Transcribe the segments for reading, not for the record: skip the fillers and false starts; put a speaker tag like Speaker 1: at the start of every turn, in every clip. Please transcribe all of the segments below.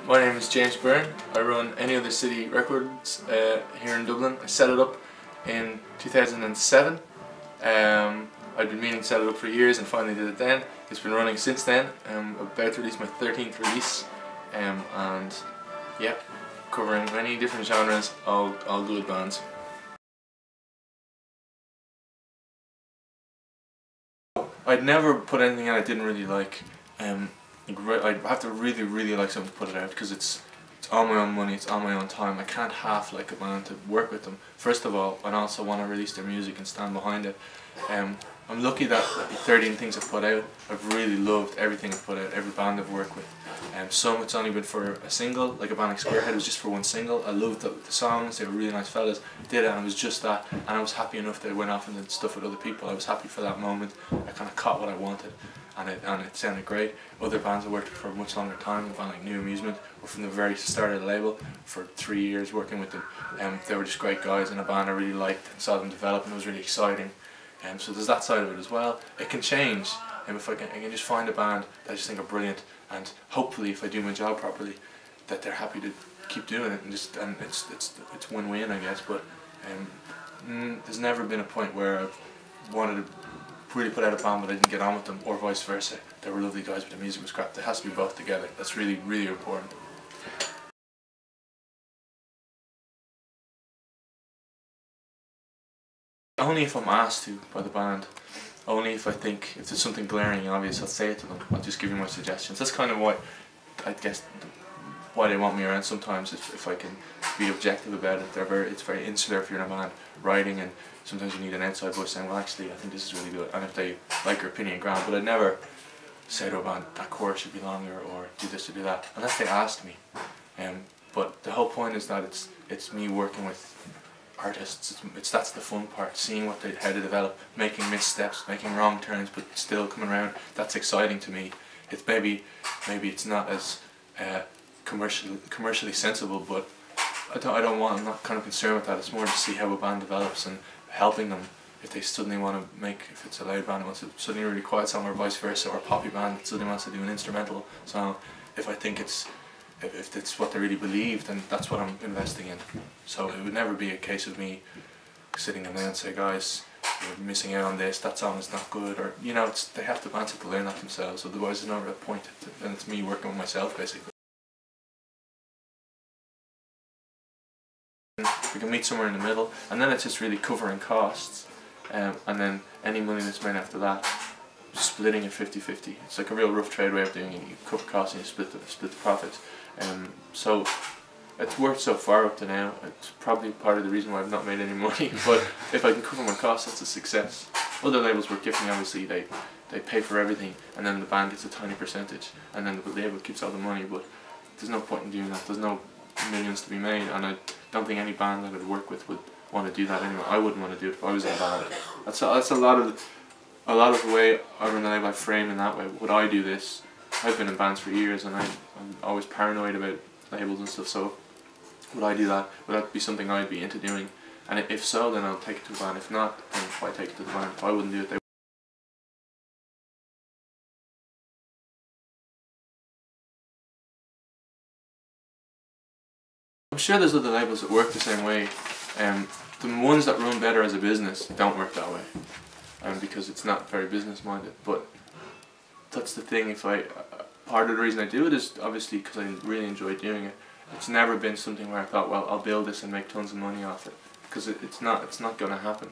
Speaker 1: My name is James Byrne. I run Any Other City Records here in Dublin. I set it up in 2007. I'd been meaning to set it up for years and finally did it then. It's been running since then. I'm about to release my 13th release, and yeah, covering many different genres, all good bands. I'd never put anything out I didn't really like. I'd have to really like something to put it out, because it's all my own money, it's all my own time. I can't half like a band to work with them, first of all, and also want to release their music and stand behind it. I'm lucky that the 13 things I've put out, I've really loved everything I've put out, every band I've worked with. Some it's only been for a single, like a band like Spearhead was just for one single. I loved the songs, they were really nice fellas, did it, and it was just that, and I was happy enough that I went off and did stuff with other people. I was happy for that moment. I kind of caught what I wanted, and it sounded great. Other bands I worked with for a much longer time, a band like New Amusement, were from the very start of the label, for 3 years working with them. They were just great guys in a band I really liked and saw them develop, and it was really exciting. So there's that side of it as well. It can change, and if I can just find a band that I just think are brilliant, and hopefully if I do my job properly, that they're happy to keep doing it, and it's win-win, I guess. But there's never been a point where I've wanted to really put out a band but I didn't get on with them, or vice versa. They were lovely guys but the music was crap. There has to be both together. That's really important. Only if I'm asked to by the band. Only if I think, if there's something glaring obvious, I'll say it to them. I'll just give you my suggestions. That's kind of why, I guess, why they want me around sometimes, if I can be objective about it. It's very insular if you're in a band writing, and sometimes you need an outside voice saying, well actually I think this is really good, and if they like your opinion, grand. But I'd never say to a band, that chorus should be longer, or do this or do that, unless they ask me. But the whole point is that it's me working with artists. That's the fun part, seeing how they develop, making missteps, making wrong turns, but still coming around. That's exciting to me. It's maybe it's not as commercially sensible, but I'm not kind of concerned with that. It's more to see how a band develops and helping them if they suddenly want to make, if it's a loud band that wants to suddenly a really quiet song, or vice versa, or a poppy band that suddenly wants to do an instrumental song. If I think if it's what they really believe, then that's what I'm investing in. So it would never be a case of me sitting them down and say, guys, you're missing out on this, that song is not good, or, you know, they have to bands have to learn that themselves, otherwise there's no real point, and it's me working with myself basically. We can meet somewhere in the middle, and then it's just really covering costs, and then any money that's made after that, splitting it 50-50. It's like a real rough trade way of doing it. You cover costs and you split the profits. So it's worked so far up to now. It's probably part of the reason why I've not made any money, but if I can cover my costs, that's a success. Other labels work differently, obviously. They pay for everything, and then the band gets a tiny percentage, and then the label keeps all the money, but there's no point in doing that. There's no millions to be made, and I don't think any band that I'd work with would want to do that anyway. I wouldn't want to do it if I was in a band. That's a lot of the way I run the label. I frame in that way. Would I do this? I've been in bands for years, and I'm always paranoid about labels and stuff, so would I do that? Would that be something I'd be into doing? And if so, then I'll take it to a band. If not, then why take it to the band? If I wouldn't do it, they I'm sure there's other labels that work the same way. The ones that run better as a business don't work that way, because it's not very business minded. But that's the thing. Part of the reason I do it is obviously because I really enjoy doing it. It's never been something where I thought, well, I'll build this and make tons of money off it, because it's not going to happen.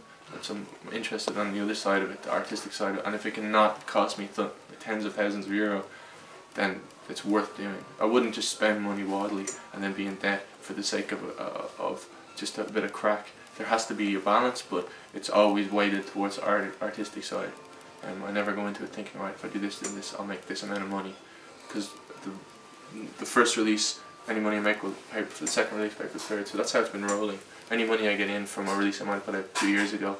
Speaker 1: I'm interested on the other side of it, the artistic side of it, and if it can not cost me tens of thousands of euro, then it's worth doing. I wouldn't just spend money wildly and then be in debt for the sake of just a bit of crack. There has to be a balance, but it's always weighted towards the artistic side. I never go into it thinking, right, if I do this and this, I'll make this amount of money, because the first release, any money I make will pay for the second release, pay for the third. So that's how it's been rolling. Any money I get in from a release I might have put out 2 years ago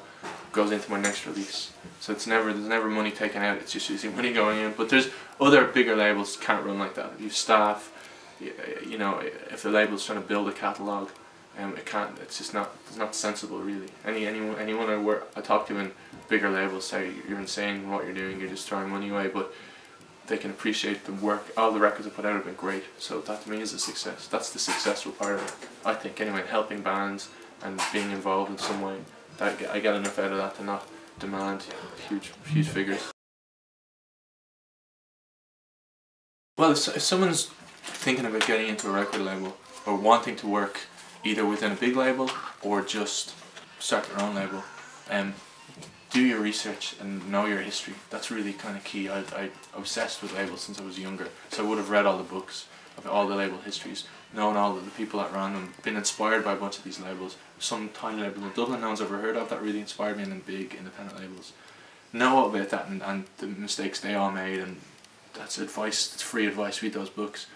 Speaker 1: goes into my next release. So there's never money taken out. It's just usually money going in. But there's other bigger labels can't run like that. You have staff. You know, if the label's trying to build a catalogue, it can't. It's just not. It's not sensible, really. Anyone I talk to in bigger labels say you're insane what you're doing. You're just throwing money away. But they can appreciate the work. All the records I put out have been great, so that to me is a success. That's the successful part of it, I think. Anyway, helping bands and being involved in some way. I get enough out of that to not demand huge figures. Well, if someone's thinking about getting into a record label or wanting to work either within a big label or just start their own label, do your research and know your history. That's really kind of key. I obsessed with labels since I was younger, so I would have read all the books of all the label histories, known all the people that ran them, been inspired by a bunch of these labels. Some tiny labels in Dublin no one's ever heard of that really inspired me, and then big independent labels. Know about that and the mistakes they all made, and that's advice. It's free advice. Read those books.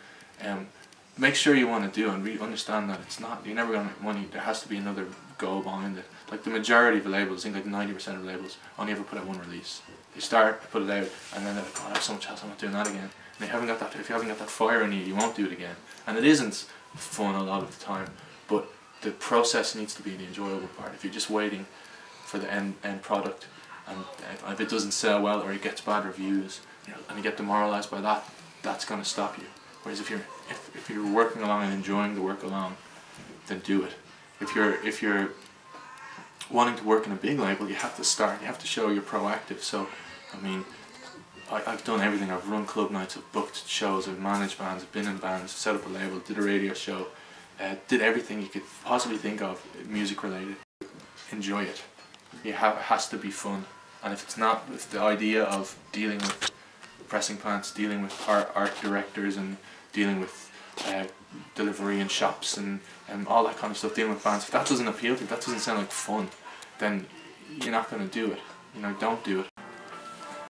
Speaker 1: Make sure you want to do and understand that it's not, you're never going to make money. There has to be another goal behind it. Like the majority of labels, I think like 90% of labels only ever put out one release. They start, put it out, and then they're like, oh, I have so much else, I'm not doing that again. And if you haven't got that fire in you, you won't do it again. And it isn't fun a lot of the time, but the process needs to be the enjoyable part. If you're just waiting for the end product, and if it doesn't sell well or it gets bad reviews, and you get demoralised by that, that's going to stop you. Whereas if you're working along and enjoying the work along, then do it. If you're wanting to work in a big label, you have to start. You have to show you're proactive. So, I mean, I've done everything. I've run club nights, I've booked shows, I've managed bands, I've been in bands, set up a label, did a radio show, did everything you could possibly think of music related. Enjoy it. It has to be fun. And if it's not, if the idea of dealing with pressing plants, dealing with art directors and dealing with delivery in shops and all that kind of stuff, dealing with bands, if that doesn't appeal to you, if that doesn't sound like fun, then you're not going to do it. Don't do it.